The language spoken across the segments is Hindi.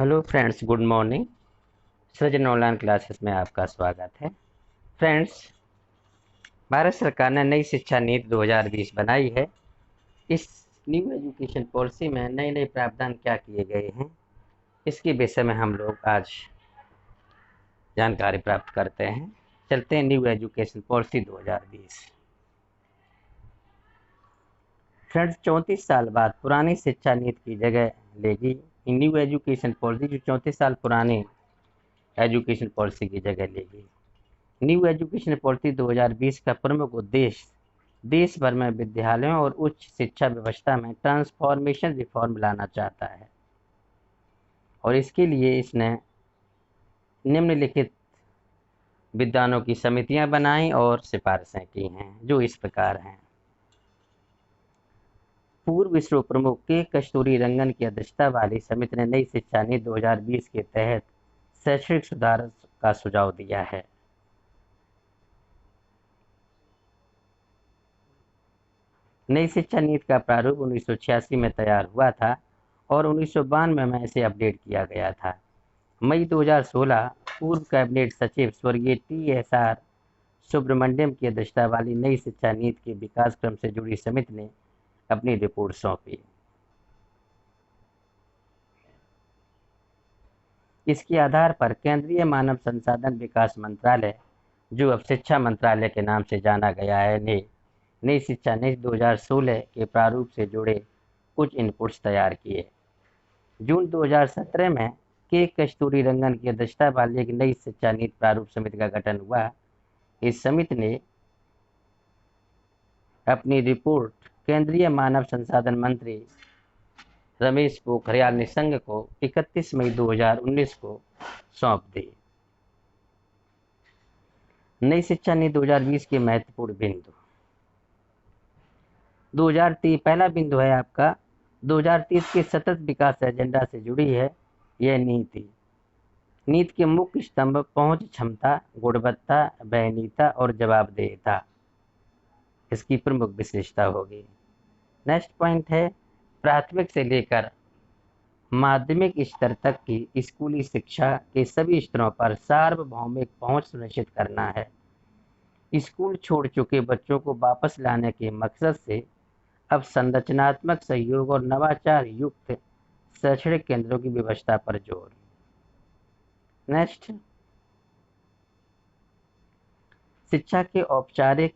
Hello friends, good morning. सृजन ऑनलाइन क्लासेस में आपका स्वागत है। फ्रेंड्स, भारत सरकार ने नई शिक्षा नीति 2020 बनाई है। इस न्यू एजुकेशन पॉलिसी में नए नए प्रावधान क्या किए गए हैं, इसके विषय में हम लोग आज जानकारी प्राप्त करते हैं। चलते हैं न्यू एजुकेशन पॉलिसी 2020। फ्रेंड्स, 34 साल बाद पुरानी शिक्षा नीति की जगह लेगी न्यू एजुकेशन पॉलिसी, जो 34 साल पुरानी एजुकेशन पॉलिसी की जगह लेगी। न्यू एजुकेशन पॉलिसी 2020 का प्रमुख उद्देश्य देश भर में विद्यालयों और उच्च शिक्षा व्यवस्था में ट्रांसफॉर्मेशन रिफॉर्म लाना चाहता है, और इसके लिए इसने निम्नलिखित विद्वानों की समितियां बनाई और सिफारिशें की हैं, जो इस प्रकार हैं। पूर्व इसरो प्रमुख के कस्तूरी रंगन की अध्यक्षता वाली समिति ने नई शिक्षा नीति 2020 के तहत शैक्षणिक सुधार का सुझाव दिया है। नई शिक्षा नीति का प्रारूप 1986 में तैयार हुआ था और 1992 में इसे अपडेट किया गया था। मई 2016 पूर्व कैबिनेट सचिव स्वर्गीय TSR सुब्रमण्यम की अध्यक्षता वाली नई शिक्षा नीति के विकास क्रम से जुड़ी समिति ने अपनी रिपोर्ट सौंपी। इसके आधार पर केंद्रीय मानव संसाधन विकास मंत्रालय, जो अब शिक्षा मंत्रालय के नाम से जाना गया है, ने नई शिक्षा नीति 2016 के प्रारूप से जुड़े कुछ इनपुट्स तैयार किए। जून 2017 में कस्तूरी रंगन की अध्यक्षता वाली एक नई शिक्षा नीति प्रारूप समिति का गठन हुआ। इस समिति ने अपनी रिपोर्ट केंद्रीय मानव संसाधन मंत्री रमेश पोखरियाल निशंक को 31 मई 2019 को सौंप दी। नई शिक्षा नीति 2020 के महत्वपूर्ण बिंदु। 2030 पहला बिंदु है आपका 2030 के सतत विकास एजेंडा से जुड़ी है यह नीति। नीति के मुख्य स्तंभ पहुंच क्षमता, गुणवत्ता, वहनीयता और जवाबदेहिता इसकी प्रमुख विशेषता होगी। नेक्स्ट पॉइंट है प्राथमिक से लेकर माध्यमिक स्तर तक की स्कूली शिक्षा के सभी स्तरों पर सार्वभौमिक पहुंच सुनिश्चित करना है। स्कूल छोड़ चुके बच्चों को वापस लाने के मकसद से अब संरचनात्मक सहयोग और नवाचार युक्त शैक्षणिक केंद्रों की व्यवस्था पर जोर। नेक्स्ट, शिक्षा के औपचारिक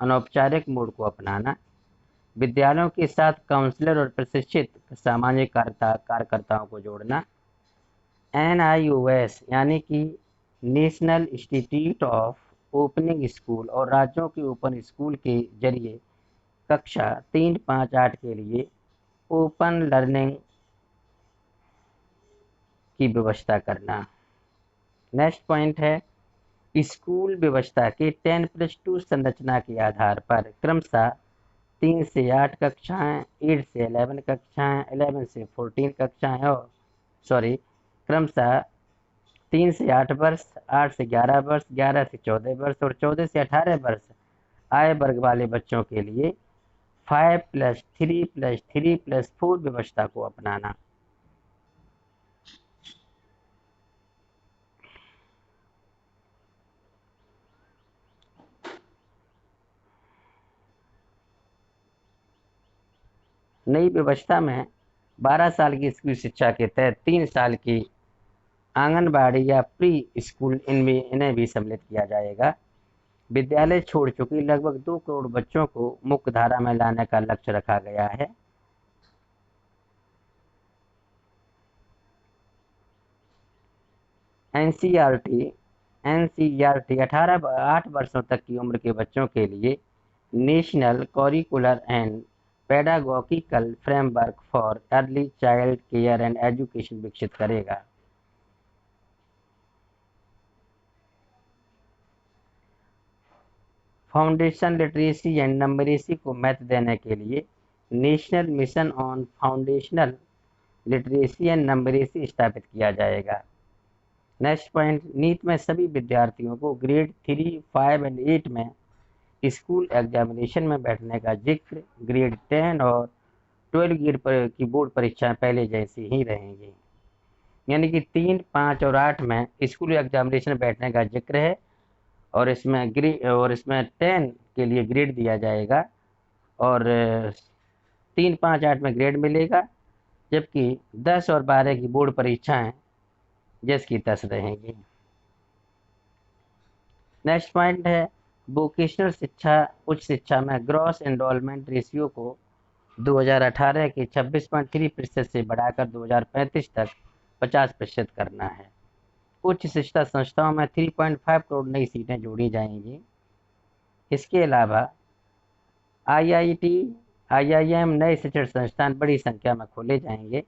अनौपचारिक मोड को अपनाना, विद्यालयों के साथ काउंसलर और प्रशिक्षित सामाजिक कार्यकर्ताओं को जोड़ना, NIOS यानी कि national institute of opening school और राज्यों के ओपन स्कूल के जरिए कक्षा 3, 5, 8 के लिए ओपन लर्निंग की व्यवस्था करना। नेक्स्ट पॉइंट है स्कूल व्यवस्था के 10+2 संरचना के आधार पर क्रमशः 3 से 8 कक्षाएं, 8 से 11 कक्षाएं, 11 से 14 कक्षाएं और क्रमशः 3 से 8 वर्ष, 8 से 11 वर्ष, 11 से 14 वर्ष और 14 से 18 वर्ष आय वर्ग वाले बच्चों के लिए 5+3+3+4 व्यवस्था को अपनाना। नई व्यवस्था में 12 साल की स्कूल शिक्षा के तहत 3 साल की आंगनबाड़ी या प्री स्कूल इन्हें भी सम्मिलित किया जाएगा। विद्यालय छोड़ चुकी लगभग 2 करोड़ बच्चों को मुख्य धारा में लाने का लक्ष्य रखा गया है। NCERT 8 वर्षों तक की उम्र के बच्चों के लिए national curricular and pedagogical framework for early child care and education विकसित करेगा। फाउंडेशन लिटरेसी एंड नंबरेसी को महत्व देने के लिए national mission on foundational literacy and numeracy स्थापित किया जाएगा। नेक्स्ट पॉइंट, नीति में सभी विद्यार्थियों को ग्रेड 3, 5 और 8 में स्कूल एग्जामिनेशन में बैठने का जिक्र, ग्रेड 10 और 12 ग्रेड की बोर्ड परीक्षाएं पहले जैसी ही रहेंगी। यानी कि 3, 5 और 8 में स्कूल एग्जामिनेशन बैठने का जिक्र है, और इसमें 10 के लिए ग्रेड दिया जाएगा, और 3, 5, 8 में ग्रेड मिलेगा, जबकि 10 और 12 की बोर्ड परीक्षाएं जिसकी 10 रहेंगी। नेक्स्ट पॉइंट है वोकेशनल शिक्षा, उच्च शिक्षा में ग्रॉस एनरोलमेंट रेशियो को 2018 के 26.3% से बढ़ाकर 2035 तक 50% करना है। उच्च शिक्षा संस्थाओं में 3.5 करोड़ नई सीटें जोड़ी जाएंगी। इसके अलावा आईआईटी, आईआईएम, नए शिक्षण संस्थान बड़ी संख्या में खोले जाएंगे।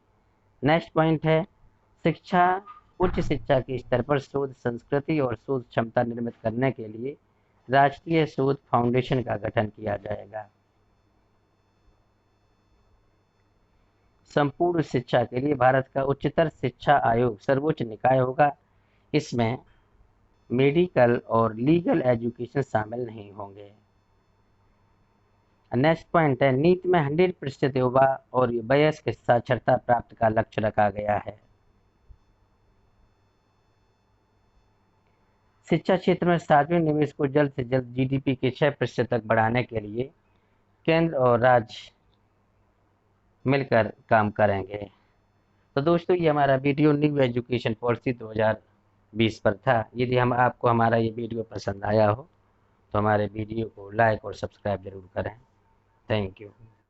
नेक्स्ट पॉइंट है शिक्षा, उच्च शिक्षा के स्तर पर शोध संस्कृति और शोध क्षमता निर्मित करने के लिए राष्ट्रीय शोध फाउंडेशन का गठन किया जाएगा। संपूर्ण शिक्षा के लिए भारत का उच्चतर शिक्षा आयोग सर्वोच्च निकाय होगा। इसमें मेडिकल और लीगल एजुकेशन शामिल नहीं होंगे। नेक्स्ट पॉइंट है नीति में 100% युवा और वयस्क साक्षरता प्राप्त का लक्ष्य रखा गया है। शिक्षा क्षेत्र में सार्वजनिक निवेश को जल्द से जल्द जीडीपी के 6% तक बढ़ाने के लिए केंद्र और राज्य मिलकर काम करेंगे। तो दोस्तों, ये हमारा वीडियो न्यू एजुकेशन पॉलिसी 2020 पर था। यदि आपको हमारा ये वीडियो पसंद आया हो तो हमारे वीडियो को लाइक और सब्सक्राइब जरूर करें। Thank you.